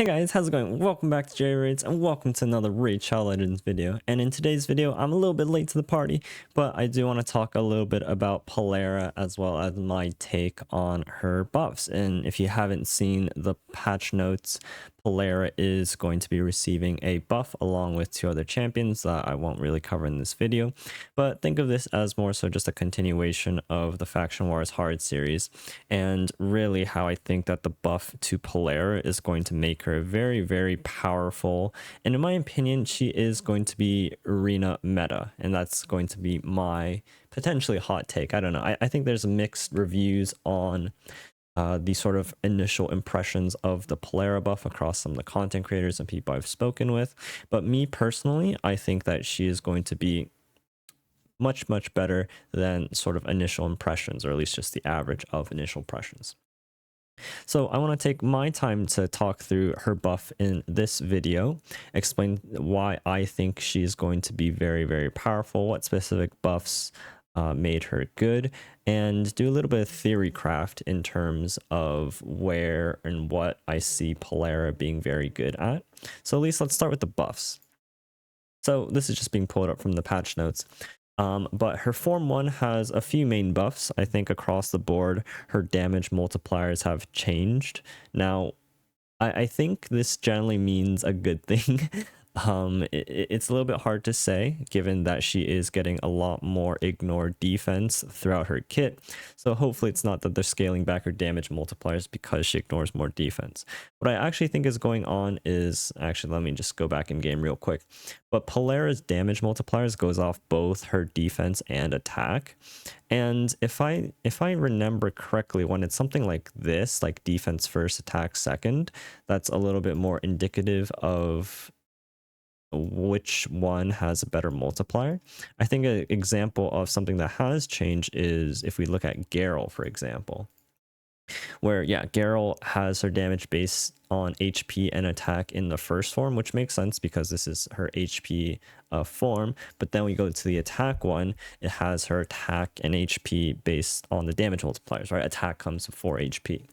Hey guys, how's it going? Welcome back to J Raids and welcome to another Raid Shadow Legends video. And in today's video, I'm a little bit late to the party, but I do want to talk a little bit about Polara as well as my take on her buffs. And if you haven't seen the patch notes, Polara is going to be receiving a buff along with two other champions that I won't really cover in this video. But think of this as more so just a continuation of the Faction Wars Hard series, and really how I think that the buff to Polara is going to make her very, very powerful. And in my opinion, she is going to be arena meta, and that's going to be my potentially hot take. I don't know. I think there's mixed reviews on the sort of initial impressions of the Polara buff across some of the content creators and people I've spoken with. But me personally, I think that she is going to be much better than sort of initial impressions, or at least just the average of initial impressions. So I want to take my time to talk through her buff in this video, explain why I think she's going to be very, very powerful, what specific buffs made her good, and do a little bit of theory craft in terms of where and what I see Polara being very good at. So at least let's start with the buffs. So this is just being pulled up from the patch notes. But her Form 1 has a few main buffs. I think across the board, her damage multipliers have changed. Now, I think this generally means a good thing. It's a little bit hard to say, given that she is getting a lot more ignore defense throughout her kit. So hopefully it's not that they're scaling back her damage multipliers because she ignores more defense. What I actually think is going on is, actually, let me just go back in game real quick. But Polara's damage multipliers goes off both her defense and attack. And if I remember correctly, when it's something like this, like defense first, attack second, that's a little bit more indicative of which one has a better multiplier. I think an example of something that has changed is if we look at Garrel, for example, where, yeah, Garrel has her damage based on HP and attack in the first form, which makes sense because this is her HP form. But then we go to the attack one, it has her attack and HP based on the damage multipliers, right? Attack comes before HP.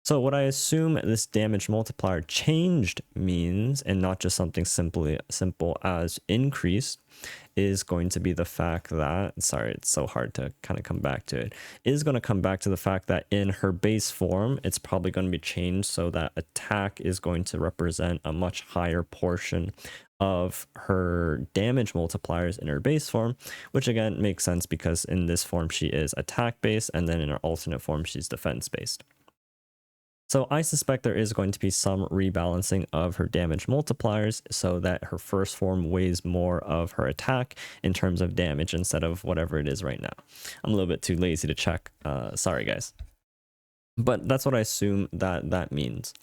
So what I assume this damage multiplier changed means, and not just something simple as increased, is going to be the fact that, sorry, it's so hard to kind of come back to it, is going to come back to the fact that in her base form, it's probably going to be changed so that attack is going to represent a much higher portion of her damage multipliers in her base form, which again makes sense because in this form she is attack based, and then in her alternate form she's defense based. So I suspect there is going to be some rebalancing of her damage multipliers so that her first form weighs more of her attack in terms of damage instead of whatever it is right now. I'm a little bit too lazy to check. Sorry, guys. But that's what I assume that means.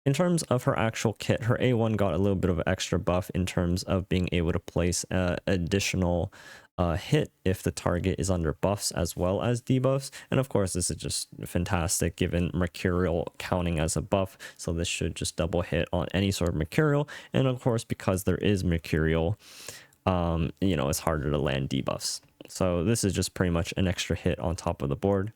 In terms of her actual kit, her A1 got a little bit of extra buff in terms of being able to place additional hit if the target is under buffs as well as debuffs. And of course, this is just fantastic given Mercurial counting as a buff. So this should just double hit on any sort of Mercurial. And of course, because there is Mercurial, you know, it's harder to land debuffs. So this is just pretty much an extra hit on top of the board.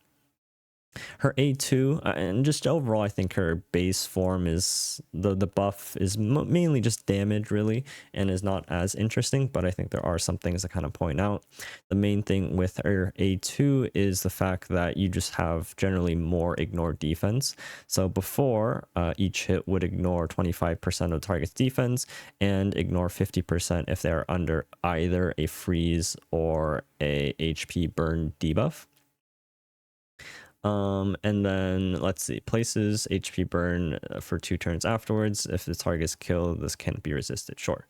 Her A2, and just overall, I think her base form is, the buff is mainly just damage, really, and is not as interesting, but I think there are some things to kind of point out. The main thing with her A2 is the fact that you just have generally more ignore defense. So before, each hit would ignore 25% of the target's defense and ignore 50% if they're under either a freeze or a HP burn debuff. And then let's see, places HP burn for 2 turns afterwards. If the target is killed, this can't be resisted, sure.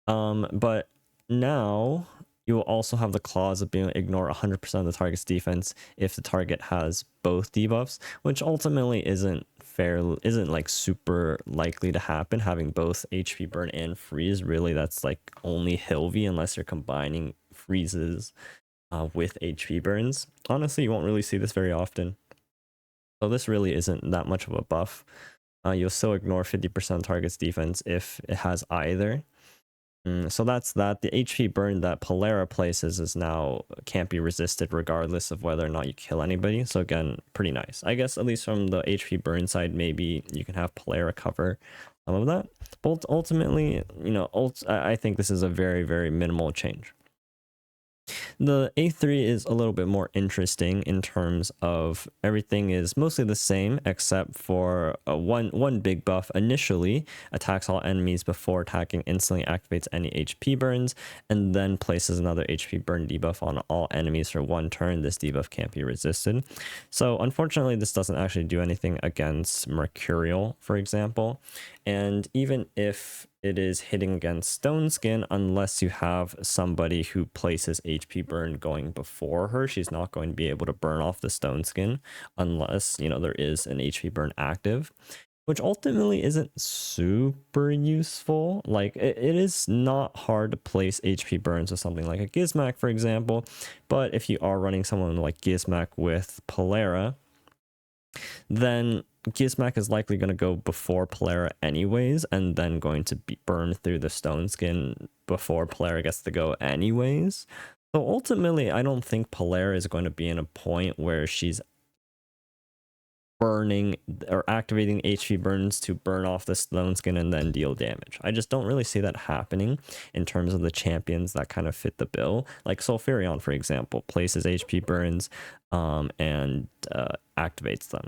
But now you will also have the clause of being able to ignore 100% of the target's defense if the target has both debuffs, which ultimately isn't like super likely to happen. Having both HP burn and freeze, really, that's like only Hilvy unless you're combining freezes with HP burns. Honestly, you won't really see this very often. So this really isn't that much of a buff. You'll still ignore 50% target's defense if it has either. So that's that. The HP burn that Polara places is now can't be resisted regardless of whether or not you kill anybody. So again, pretty nice. I guess at least from the HP burn side, maybe you can have Polara cover some of that. But ultimately, you know, I think this is a very, very minimal change. The A3 is a little bit more interesting in terms of everything is mostly the same except for one big buff. Initially attacks all enemies before attacking, instantly activates any HP burns, and then places another HP burn debuff on all enemies for 1 turn. This debuff can't be resisted. So unfortunately, this doesn't actually do anything against Mercurial, for example. And even if it is hitting against Stone Skin, unless you have somebody who places HP burn going before her, she's not going to be able to burn off the Stone Skin unless, you know, there is an HP burn active, which ultimately isn't super useful. Like, it is not hard to place HP burns with something like a Gizmak, for example, but if you are running someone like Gizmak with Polara, then Gizmak is likely going to go before Polara anyways, and then going to be burned through the Stone Skin before Polara gets to go anyways. So ultimately, I don't think Polara is going to be in a point where she's burning or activating HP burns to burn off the Stone Skin and then deal damage. I just don't really see that happening in terms of the champions that kind of fit the bill. Like Sulfurion, for example, places HP burns and activates them.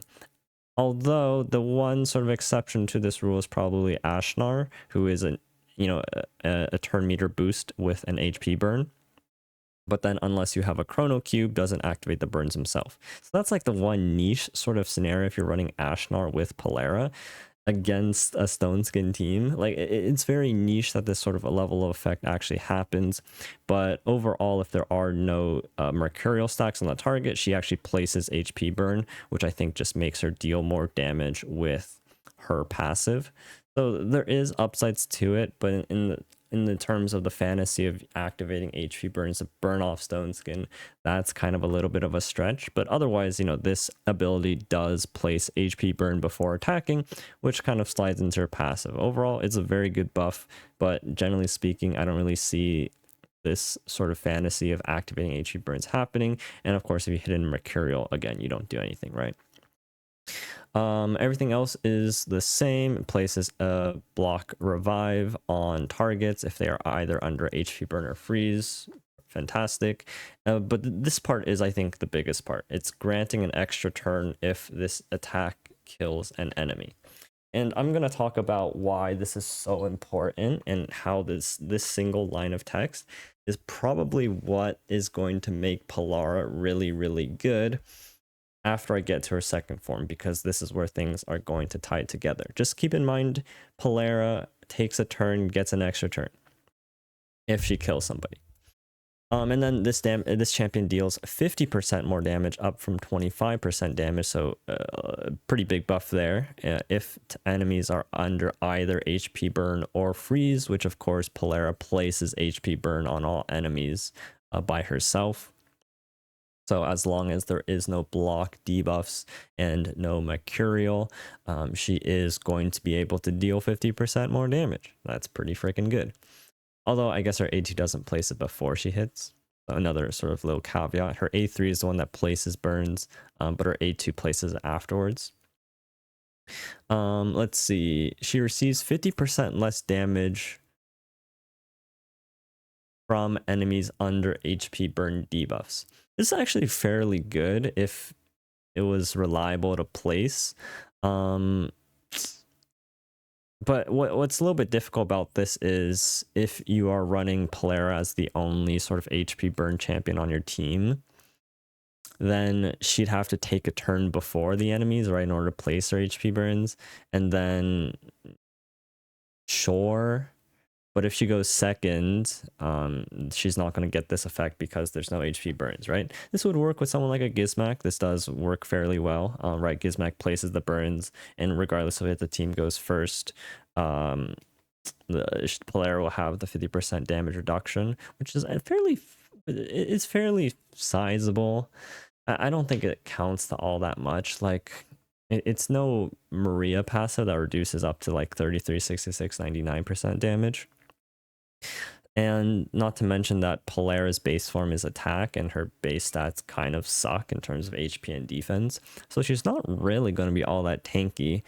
Although the one sort of exception to this rule is probably Ashnar, who is a turn meter boost with an HP burn. But then unless you have a Chrono Cube, doesn't activate the burns himself. So that's like the one niche sort of scenario if you're running Ashnar with Polara against a Stone Skin team. Like, it's very niche that this sort of a level of effect actually happens. But overall, if there are no Mercurial stacks on the target, she actually places HP burn, which I think just makes her deal more damage with her passive. So there is upsides to it, but in the terms of the fantasy of activating HP burns to burn off Stone Skin, that's kind of a little bit of a stretch. But otherwise, you know, this ability does place HP burn before attacking, which kind of slides into her passive. Overall, it's a very good buff, but generally speaking, I don't really see this sort of fantasy of activating HP burns happening. And of course, if you hit in Mercurial, again, you don't do anything, right? Everything else is the same. It places a block revive on targets if they are either under HP burn or freeze. Fantastic. But this part is, I think, the biggest part. It's granting an extra turn if this attack kills an enemy. And I'm going to talk about why this is so important and how this single line of text is probably what is going to make Polara really, really good after I get to her second form, because this is where things are going to tie together. Just keep in mind, Polara takes a turn, gets an extra turn if she kills somebody. And then this champion deals 50% more damage, up from 25% damage, so pretty big buff there. If enemies are under either HP burn or freeze, which of course Polara places HP burn on all enemies by herself. So as long as there is no block debuffs and no Mercurial, she is going to be able to deal 50% more damage. That's pretty freaking good. Although I guess her A2 doesn't place it before she hits. So another sort of little caveat. Her A3 is the one that places burns, but her A2 places it afterwards. Let's see. She receives 50% less damage from enemies under HP burn debuffs. This is actually fairly good if it was reliable to place. But what's a little bit difficult about this is if you are running Polara as the only sort of HP burn champion on your team, then she'd have to take a turn before the enemies, right, in order to place her HP burns. And then, sure, but if she goes second, she's not going to get this effect because there's no HP burns, right? This would work with someone like a Gizmak. This does work fairly well, right? Gizmak places the burns, and regardless of if the team goes first, the Polara will have the 50% damage reduction, which is fairly sizable. I don't think it counts to all that much. Like, it's no Maria passive that reduces up to like 33, 66, 99% damage. And not to mention that Polara's base form is attack, and her base stats kind of suck in terms of HP and defense. So she's not really going to be all that tanky.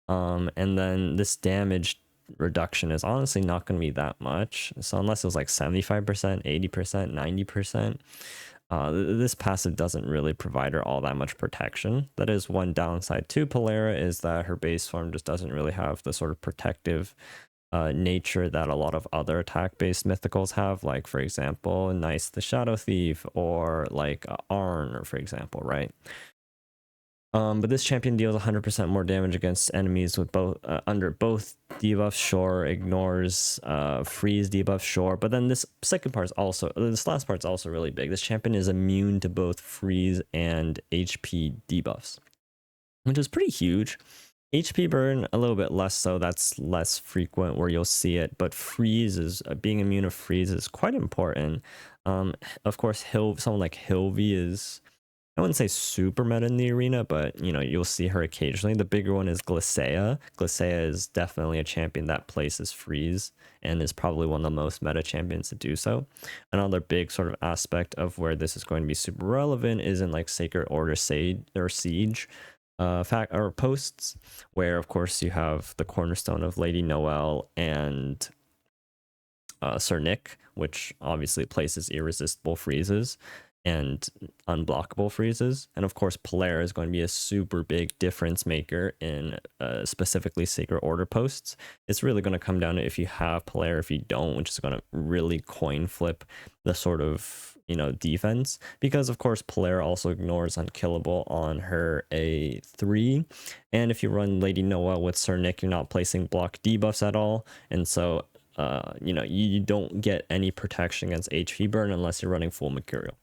And then this damage reduction is honestly not going to be that much. So unless it was like 75%, 80%, 90%, this passive doesn't really provide her all that much protection. That is one downside to Polara, is that her base form just doesn't really have the sort of protective nature that a lot of other attack-based mythicals have, like for example Nice the Shadow Thief, or like Arn, for example, right? But this champion deals 100% more damage against enemies with both under both debuffs. Sure, ignores freeze debuff. Sure, but then this second part is also, this last part is also really big. This champion is immune to both freeze and HP debuffs, which is pretty huge. HP burn a little bit less so. That's less frequent where you'll see it, but freeze is being immune to freeze is quite important. Of course, someone like Hilvi is, I wouldn't say super meta in the arena, but you know, you'll see her occasionally. The bigger one is Glisea. Glisea is definitely a champion that places freeze and is probably one of the most meta champions to do so. Another big sort of aspect of where this is going to be super relevant is in like Sacred Order Siege posts, where of course you have the cornerstone of Lady Noelle and Sir Nick, which obviously places irresistible freezes and unblockable freezes. And of course, Polara is going to be a super big difference maker in specifically Sacred Order posts. It's really going to come down to if you have Polara, if you don't, which is going to really coin flip the sort of, you know, defense, because of course Polara also ignores unkillable on her A3, and if you run Lady Noelle with Sir Nick, you're not placing block debuffs at all, and so you know, you don't get any protection against HP burn unless you're running full Mercurial.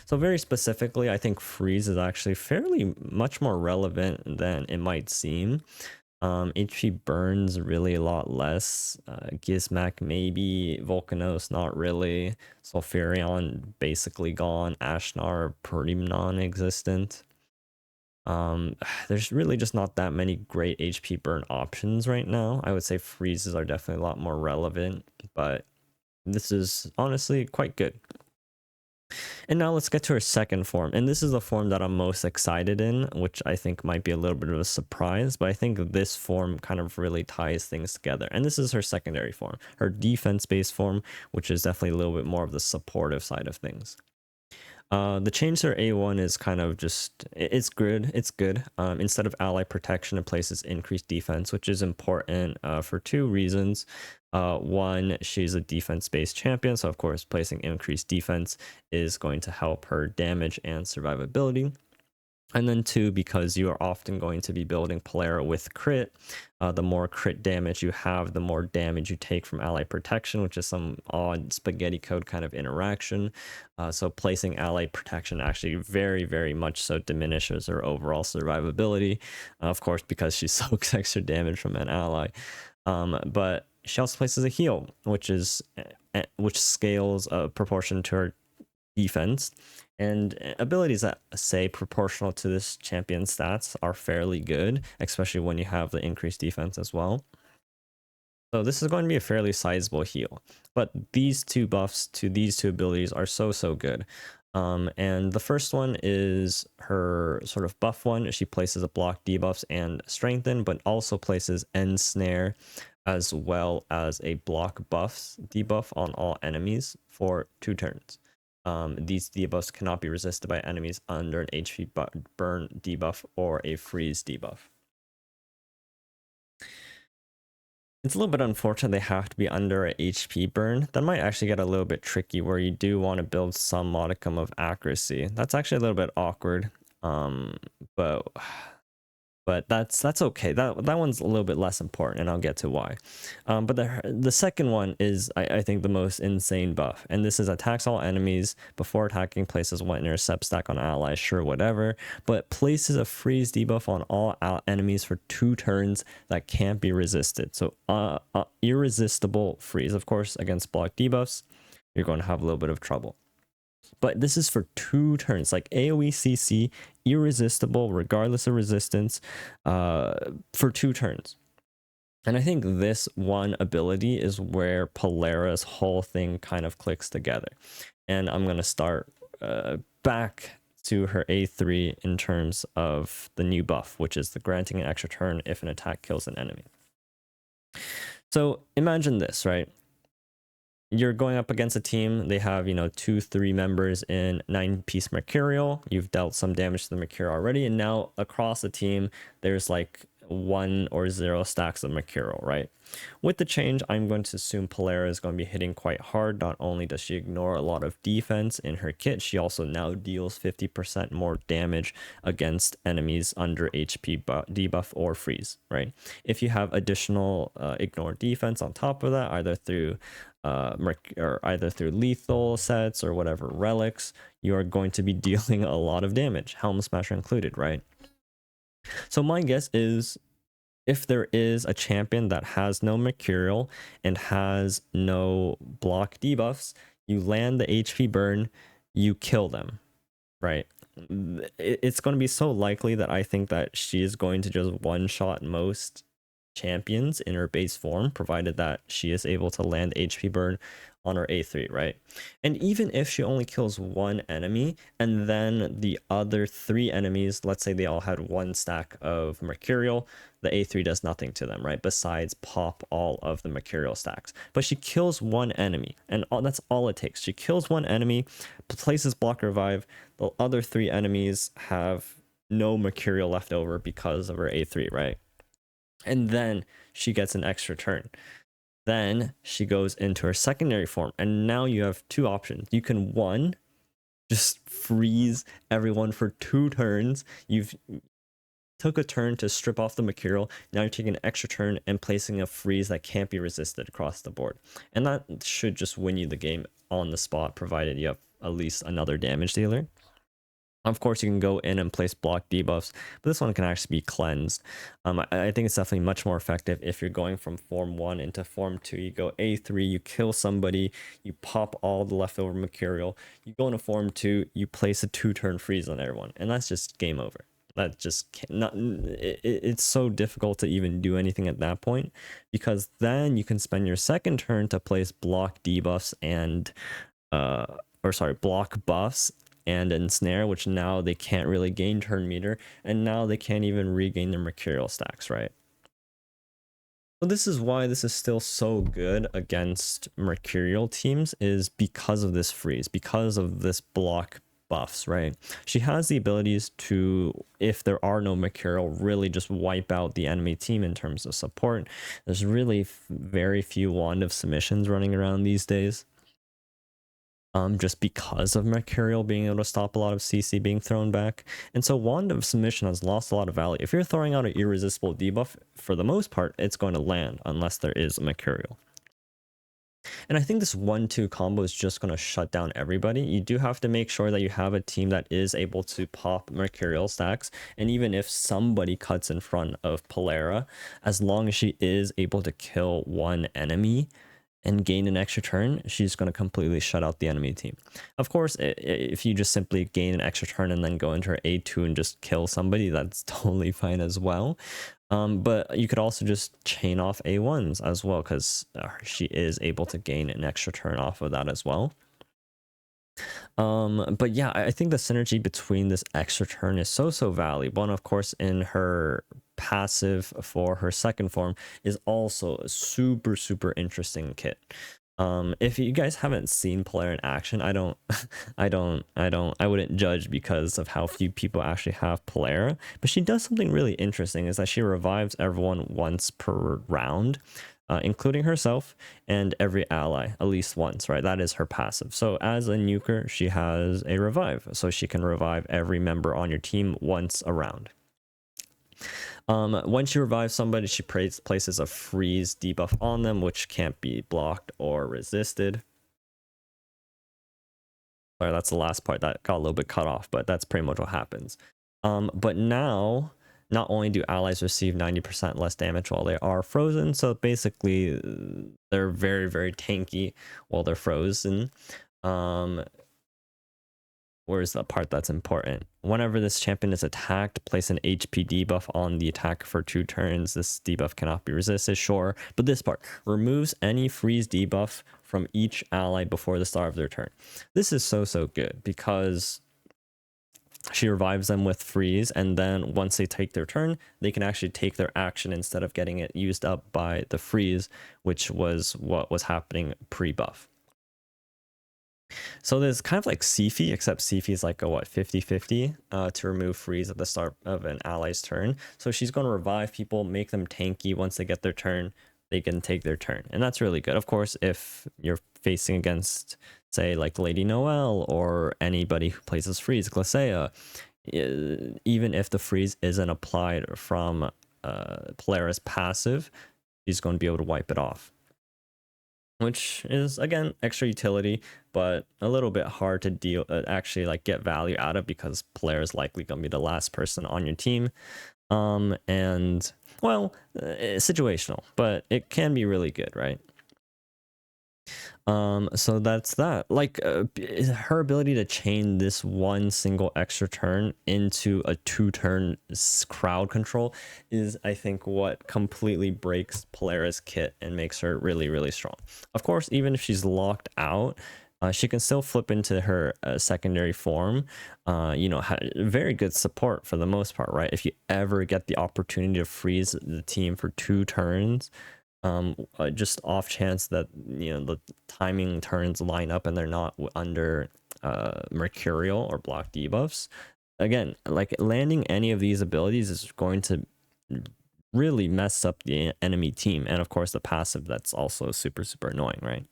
So very specifically, I think freeze is actually fairly much more relevant than it might seem. HP burns really a lot less. Gizmak maybe, Volcanos not really. Sulfurion basically gone. Ashnar pretty non-existent. There's really just not that many great HP burn options right now. I would say freezes are definitely a lot more relevant, but this is honestly quite good. And now let's get to her second form. And this is the form that I'm most excited in, which I think might be a little bit of a surprise, but I think this form kind of really ties things together. And this is her secondary form, her defense-based form, which is definitely a little bit more of the supportive side of things. The change to her A1 is kind of just, it's good. It's good. Instead of ally protection, it places increased defense, which is important for two reasons. One, she's a defense-based champion, so of course placing increased defense is going to help her damage and survivability. And then two, because you are often going to be building Polara with crit, the more crit damage you have, the more damage you take from ally protection, which is some odd spaghetti code kind of interaction. So placing ally protection actually very, very much so diminishes her overall survivability, of course, because she soaks extra damage from an ally. But she also places a heal, which scales proportion to her defense, and abilities that say proportional to this champion's stats are fairly good, especially when you have the increased defense as well. So this is going to be a fairly sizable heal, but these two buffs to these two abilities are so good. And the first one is her sort of buff one. She places a block debuffs and strengthen, but also places ensnare as well as a block buffs debuff on all enemies for 2 turns. These debuffs cannot be resisted by enemies under an HP burn debuff or a freeze debuff. It's a little bit unfortunate they have to be under a HP burn. That might actually get a little bit tricky where you do want to build some modicum of accuracy. That's actually a little bit awkward. But that's okay. That one's a little bit less important, and I'll get to why. But the second one is, I think, the most insane buff, and this is attacks all enemies before attacking, places one intercept stack on allies, sure, whatever, but places a freeze debuff on all enemies for 2 turns that can't be resisted. So irresistible freeze. Of course, against block debuffs, you're going to have a little bit of trouble. But this is for 2 turns, like AoE CC, irresistible, regardless of resistance, for 2 turns. And I think this one ability is where Polara's whole thing kind of clicks together. And I'm going to start back to her A3 in terms of the new buff, which is the granting an extra turn if an attack kills an enemy. So imagine this, right? You're going up against a team, they have, 2-3 members in 9-piece Mercurial. You've dealt some damage to the Mercurial already, and now across the team, there's like 1 or 0 stacks of Mercurial, right? With the change, I'm going to assume Polara is going to be hitting quite hard. Not only does she ignore a lot of defense in her kit, she also now deals 50% more damage against enemies under HP debuff or freeze, right? If you have additional ignore defense on top of that, either through lethal sets or whatever relics, you are going to be dealing a lot of damage, Helm Smasher included, right? So my guess is, if there is a champion that has no Mercurial and has no block debuffs, you land the HP burn, you kill them, right? It's going to be so likely that I think that she is going to just one-shot most champions in her base form, provided that she is able to land HP burn on her A3, right? And even if she only kills one enemy and then the other 3 enemies, let's say they all had 1 stack of Mercurial, the A3 does nothing to them, right? Besides pop all of the Mercurial stacks. But she kills one enemy, and that's all it takes. She kills one enemy, places block revive, the other 3 enemies have no Mercurial left over because of her A3, right? And then she gets an extra turn. Then she goes into her secondary form, and now you have 2 options. You can, 1, just freeze everyone for 2 turns. You've took a turn to strip off the Mercurial. Now you're taking an extra turn and placing a freeze that can't be resisted across the board. And that should just win you the game on the spot, provided you have at least another damage dealer. Of course, you can go in and place block debuffs, but this one can actually be cleansed. I think it's definitely much more effective if you're going from Form 1 into Form 2. You go A3, you kill somebody, you pop all the leftover Mercurial. You go into Form 2, you place a 2-turn freeze on everyone, and that's just game over. That just cannot, it's so difficult to even do anything at that point, because then you can spend your second turn to place block debuffs and, block buffs and ensnare, which now they can't really gain turn meter, and now they can't even regain their Mercurial stacks, right? So this is why this is still so good against Mercurial teams, is because of this freeze, because of this block buffs, right? She has the abilities to, if there are no Mercurial, really just wipe out the enemy team in terms of support. There's really very few Wand of Submissions running around these days. Just because of Mercurial being able to stop a lot of CC being thrown back. And so Wand of Submission has lost a lot of value. If you're throwing out an irresistible debuff, for the most part, it's going to land unless there is a Mercurial. And I think this 1-2 combo is just going to shut down everybody. You do have to make sure that you have a team that is able to pop Mercurial stacks. And even if somebody cuts in front of Polara, as long as she is able to kill one enemy and gain an extra turn, she's going to completely shut out the enemy team. Of course, if you just simply gain an extra turn and then go into her A2 and just kill somebody, that's totally fine as well. But you could also just chain off A1s as well, because she is able to gain an extra turn off of that as well. But yeah, I think the synergy between this extra turn is so valuable. And of course, in her passive for her second form is also a super interesting kit. If you guys haven't seen Polara in action, I wouldn't judge because of how few people actually have Polara, but she does something really interesting, is that she revives everyone once per round, including herself and every ally at least once, right? That is her passive. So as a nuker, she has a revive, so she can revive every member on your team once a round. When she revives somebody, she places a freeze debuff on them, which can't be blocked or resisted. Sorry, that's the last part that got a little bit cut off, but that's pretty much what happens. But now, not only do allies receive 90% less damage while they are frozen, so basically they're very tanky while they're frozen. Where's the part that's important? Whenever this champion is attacked, place an HP debuff on the attack for 2 turns. This debuff cannot be resisted, sure. But this part removes any freeze debuff from each ally before the start of their turn. This is so good, because she revives them with freeze, and then once they take their turn, they can actually take their action instead of getting it used up by the freeze, which was what was happening pre-buff. So there's kind of like Sifi, except Sifi is like a what, 50-50 to remove freeze at the start of an ally's turn. So she's going to revive people, make them tanky. Once they get their turn, they can take their turn, and that's really good. Of course, if you're facing against, say, like Lady Noelle or anybody who plays as freeze, Glacea, even if the freeze isn't applied from Polara's passive, she's going to be able to wipe it off, which is again extra utility, but a little bit hard to deal actually like get value out of, because Polara is likely going to be the last person on your team. And well, situational, but it can be really good, right? So that's that. Like her ability to chain this one single extra turn into a 2-turn crowd control is, I think, what completely breaks Polara's kit and makes her really, really strong. Of course, even if she's locked out, she can still flip into her secondary form. You know, very good support for the most part, right? If you ever get the opportunity to freeze the team for 2 turns, just off chance that, you know, the timing turns line up and they're not under mercurial or block debuffs, again, like landing any of these abilities is going to really mess up the enemy team. And of course the passive, that's also super, super annoying, right?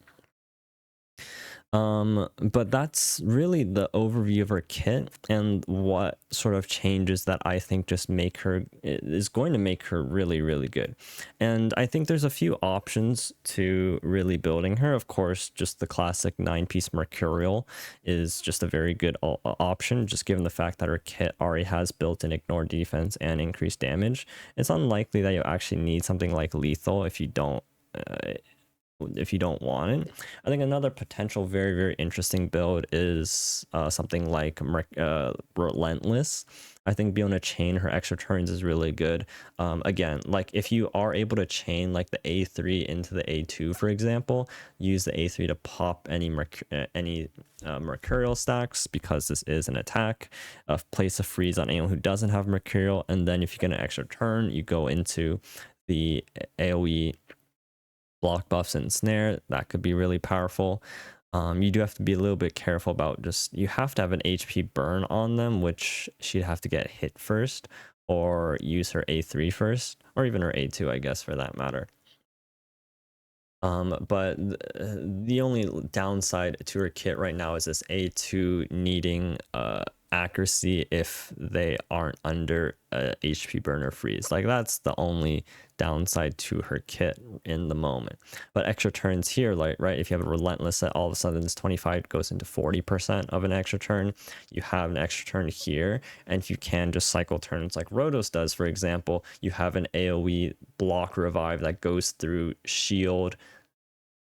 But that's really the overview of her kit, and what sort of changes that I think just make her, is going to make her really, really good. And I think there's a few options to really building her. Of course, just the classic 9-piece Mercurial is just a very good option, just given the fact that her kit already has built-in ignore defense and increased damage. It's unlikely that you actually need something like lethal if you don't want it. I think another potential very, very interesting build is something like Relentless. I think being able to chain her extra turns is really good. Again, like if you are able to chain like the A3 into the A2, for example, use the A3 to pop any Mercurial stacks, because this is an attack. Place a freeze on anyone who doesn't have Mercurial, and then if you get an extra turn, you go into the AoE block buffs and snare. That could be really powerful. You do have to be a little bit careful about you have to have an HP burn on them, which she'd have to get hit first, or use her A3 first, or even her A2, I guess, for that matter. But the only downside to her kit right now is this A2 needing accuracy if they aren't under HP burner freeze. Like that's the only downside to her kit in the moment. But extra turns here, like, right, if you have a Relentless that all of a sudden this 25 goes into 40% of an extra turn, you have an extra turn here, and if you can just cycle turns like Rotos does, for example, you have an AoE block revive that goes through shield,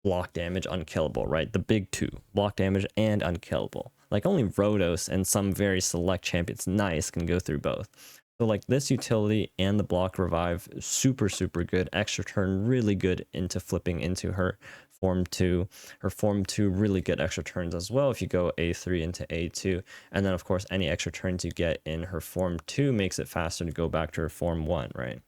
block damage, unkillable, right? The big two, block damage and unkillable. Like only Rotos and some very select champions, nice, can go through both. So like this utility and the block revive, super, super good. Extra turn, really good into flipping into her form 2. Her form 2, really good extra turns as well if you go A3 into A2. And then of course any extra turns you get in her form 2 makes it faster to go back to her form 1, right?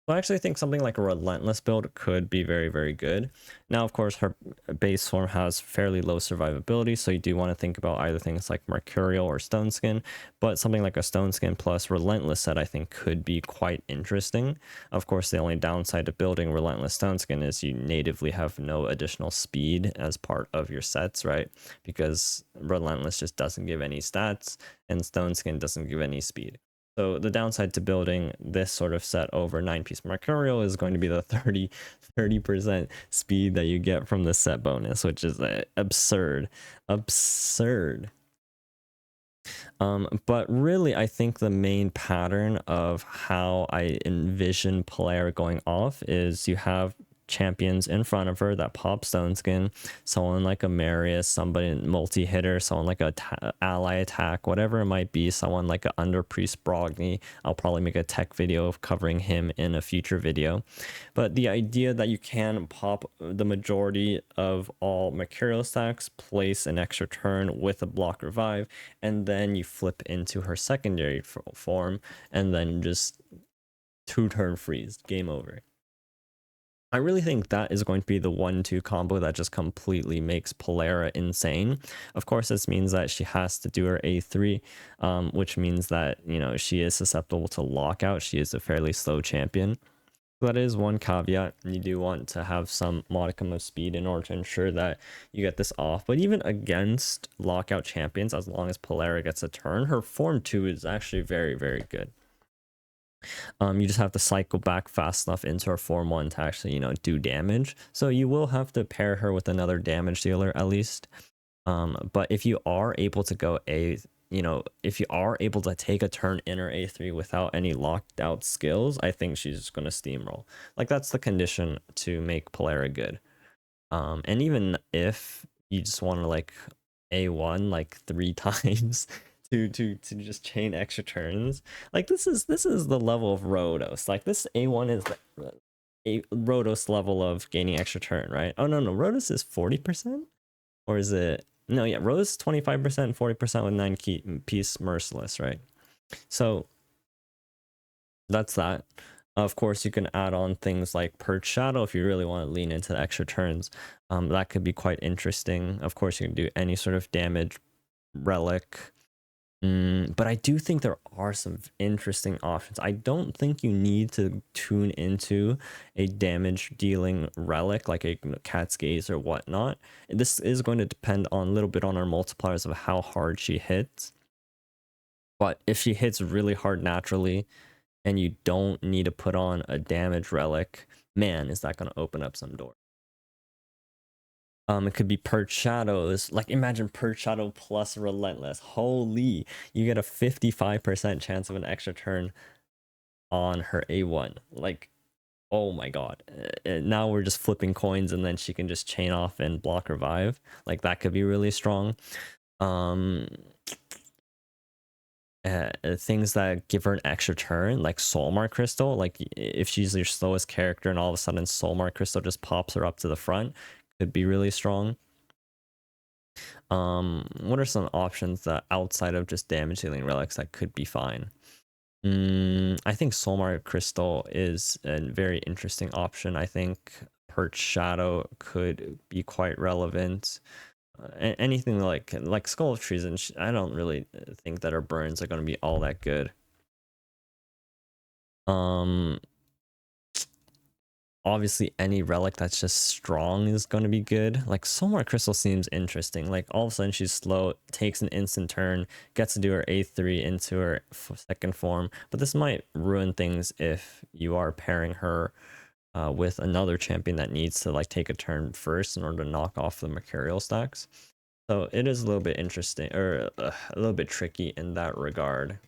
So I actually think something like a Relentless build could be very, very good. Now, of course, her base form has fairly low survivability, so you do want to think about either things like Mercurial or Stone Skin, but something like a Stone Skin plus Relentless set I think could be quite interesting. Of course, the only downside to building Relentless Stone Skin is you natively have no additional speed as part of your sets, right? Because Relentless just doesn't give any stats, and Stone Skin doesn't give any speed. So the downside to building this sort of set over 9-piece Mercurial is going to be the 30% speed that you get from the set bonus, which is absurd. But really, I think the main pattern of how I envision Polara going off is you have champions in front of her that pop stone skin, someone like a Marius, somebody multi-hitter, someone like a ally attack, whatever it might be, someone like a under priest Brogni. I'll probably make a tech video of covering him in a future video. But the idea that you can pop the majority of all Mercurial stacks, place an extra turn with a block revive, and then you flip into her secondary form, and then just 2-turn freeze, game over. I really think that is going to be the 1-2 combo that just completely makes Polara insane. Of course, this means that she has to do her A3, which means that, you know, she is susceptible to lockout. She is a fairly slow champion. That is one caveat. You do want to have some modicum of speed in order to ensure that you get this off. But even against lockout champions, as long as Polara gets a turn, her form 2 is actually very, very good. You just have to cycle back fast enough into her form 1 to actually, you know, do damage. So you will have to pair her with another damage dealer at least. But if you are able to go if you are able to take a turn in her A3 without any locked out skills, I think she's just going to steamroll. Like, that's the condition to make Polara good. And even if you just want to like A1 like 3 times to just chain extra turns, like this is the level of Rhodos. Like, this A1 is the a Rhodos level of gaining extra turn, right? Oh no, Rhodos is 40%, or is it? No, yeah, Rhodos is 25%, 40% with 9-piece Merciless, right? So that's that. Of course, you can add on things like Purge Shadow if you really want to lean into the extra turns. That could be quite interesting. Of course, you can do any sort of damage relic. But I do think there are some interesting options. I don't think you need to tune into a damage dealing relic like a Cat's Gaze or whatnot. This is going to depend on a little bit on our multipliers of how hard she hits. But if she hits really hard naturally and you don't need to put on a damage relic, man, is that going to open up some doors. It could be Purge Shadows. Like, imagine Purge Shadow plus Relentless. Holy, you get a 55% chance of an extra turn on her A1. Like, oh my god. Now we're just flipping coins and then she can just chain off and block revive. Like, that could be really strong. Things that give her an extra turn, like Soulmark Crystal. Like, if she's your slowest character and all of a sudden Soulmark Crystal just pops her up to the front, could be really strong. What are some options that outside of just damage dealing relics that could be fine? I think Soulmark Crystal is a very interesting option. I think Perch Shadow could be quite relevant. Anything like Skull of Treason, I don't really think that her burns are going to be all that good. Obviously any relic that's just strong is going to be good. Like, Soulmark Crystal seems interesting. Like, all of a sudden she's slow, takes an instant turn, gets to do her A3 into her second form. But this might ruin things if you are pairing her with another champion that needs to like take a turn first in order to knock off the Mercurial stacks. So it is a little bit interesting, or a little bit tricky in that regard.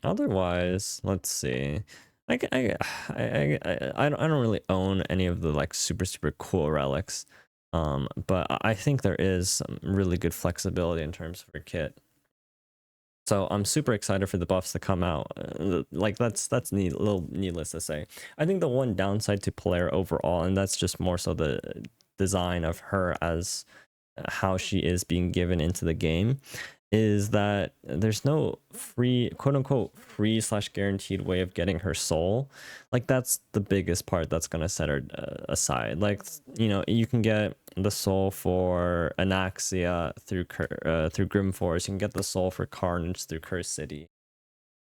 Otherwise, let's see. I don't really own any of the like super cool relics, but I think there is some really good flexibility in terms of her kit. So I'm super excited for the buffs to come out. Like, that's neat, little needless to say. I think the one downside to Polara overall, and that's just more so the design of her as how she is being given into the game, is that there's no free, quote unquote, free / guaranteed way of getting her soul. Like, that's the biggest part that's gonna set her aside. Like, you know, you can get the soul for Anaxia through Grim Forest. You can get the soul for Carnage through Curse City.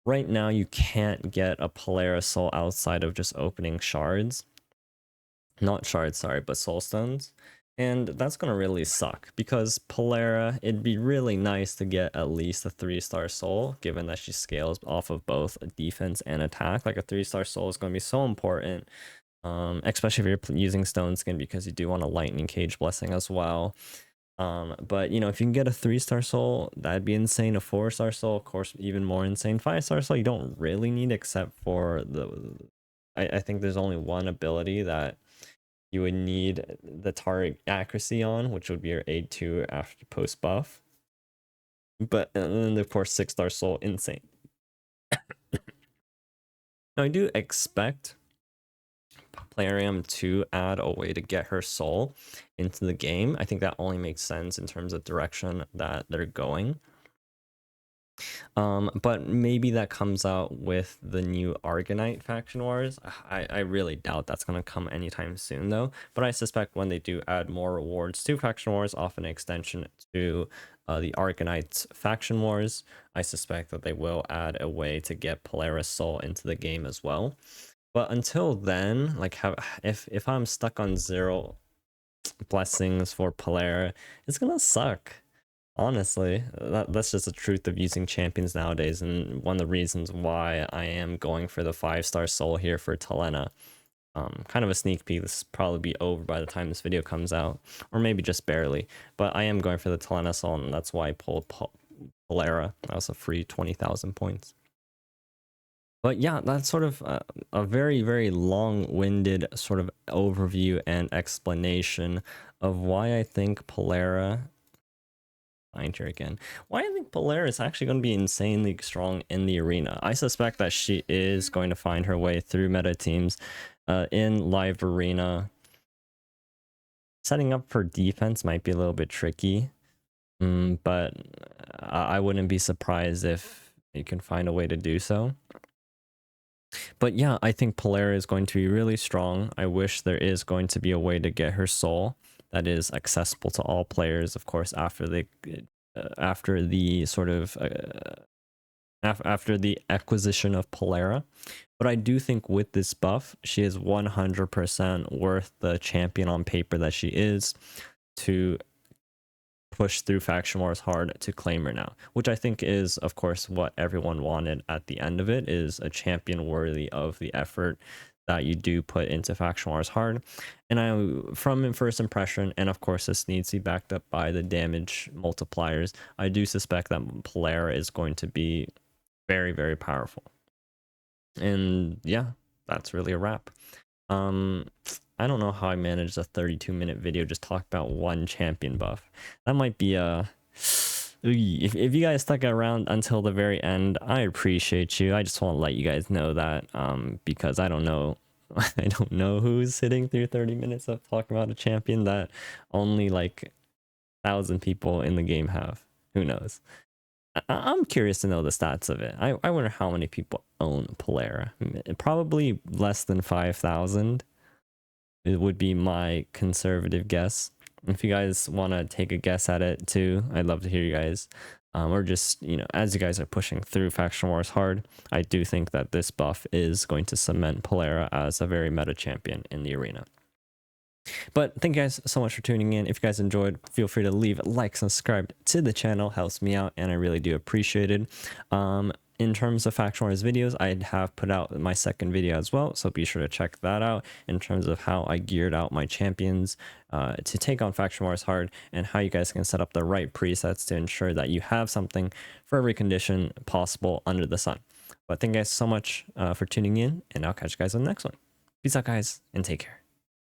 Right now, you can't get a Polara soul outside of just opening shards. Not shards, sorry, but soul stones. And that's gonna really suck, because Polara, it'd be really nice to get at least a 3-star soul, given that she scales off of both defense and attack. Like, a 3-star soul is gonna be so important, especially if you're using Stone Skin, because you do want a Lightning Cage Blessing as well. But you know, if you can get a 3-star soul, that'd be insane. A 4-star soul, of course, even more insane. 5-star soul, you don't really need, except for the I think there's only one ability that you would need the target accuracy on, which would be your A2 after post buff. But and then of course 6-star soul, insane. Now I do expect Polarium to add a way to get her soul into the game. I think that only makes sense in terms of direction that they're going. But maybe that comes out with the new Argonite faction wars. I really doubt that's going to come anytime soon though, but I suspect when they do add more rewards to faction wars, often an extension to the Argonite faction wars, I suspect that they will add a way to get Polaris soul into the game as well. But until then, like, if I'm stuck on 0 blessings for Polara, it's gonna suck. Honestly, that's just the truth of using champions nowadays, and one of the reasons why I am going for the 5-star soul here for Talena. Kind of a sneak peek, this will probably be over by the time this video comes out, or maybe just barely, but I am going for the Talena soul, and that's why I pulled Polara. That was a free 20,000 points. But yeah, that's sort of a very, very long-winded sort of overview and explanation of why I think Polara... Find her again. Why I think Polara is actually going to be insanely strong in the arena. I suspect that she is going to find her way through meta teams in live arena. Setting up for defense might be a little bit tricky, but I wouldn't be surprised if you can find a way to do so. But yeah, I think Polara is going to be really strong. I wish there is going to be a way to get her soul that is accessible to all players, of course, after the sort of after the acquisition of Polara. But I do think with this buff, she is 100% worth the champion on paper that she is to push through faction wars hard to claim her now, which I think is, of course, what everyone wanted at the end of it, is a champion worthy of the effort that you do put into faction wars hard. And from first impression, and of course this needs to be backed up by the damage multipliers, I do suspect that Polara is going to be very, very powerful. And yeah, that's really a wrap. I don't know how I managed a 32-minute video just talk about one champion buff. That might be a... If you guys stuck around until the very end, I appreciate you. I just want to let you guys know that, because I don't know I don't know who's sitting through 30 minutes of talking about a champion that only like 1,000 people in the game have. Who knows? I'm curious to know the stats of it. I wonder how many people own Polara. Probably less than 5,000. It would be my conservative guess. If you guys want to take a guess at it too, I'd love to hear you guys. Or just, you know, as you guys are pushing through faction wars hard, I do think that this buff is going to cement Polara as a very meta champion in the arena. But thank you guys so much for tuning in. If you guys enjoyed, feel free to leave a like, subscribe to the channel, helps me out, and I really do appreciate it. In terms of faction wars videos, I have put out my second video as well, so be sure to check that out in terms of how I geared out my champions to take on faction wars hard, and how you guys can set up the right presets to ensure that you have something for every condition possible under the sun. But thank you guys so much for tuning in, and I'll catch you guys on the next one. Peace out, guys, and take care.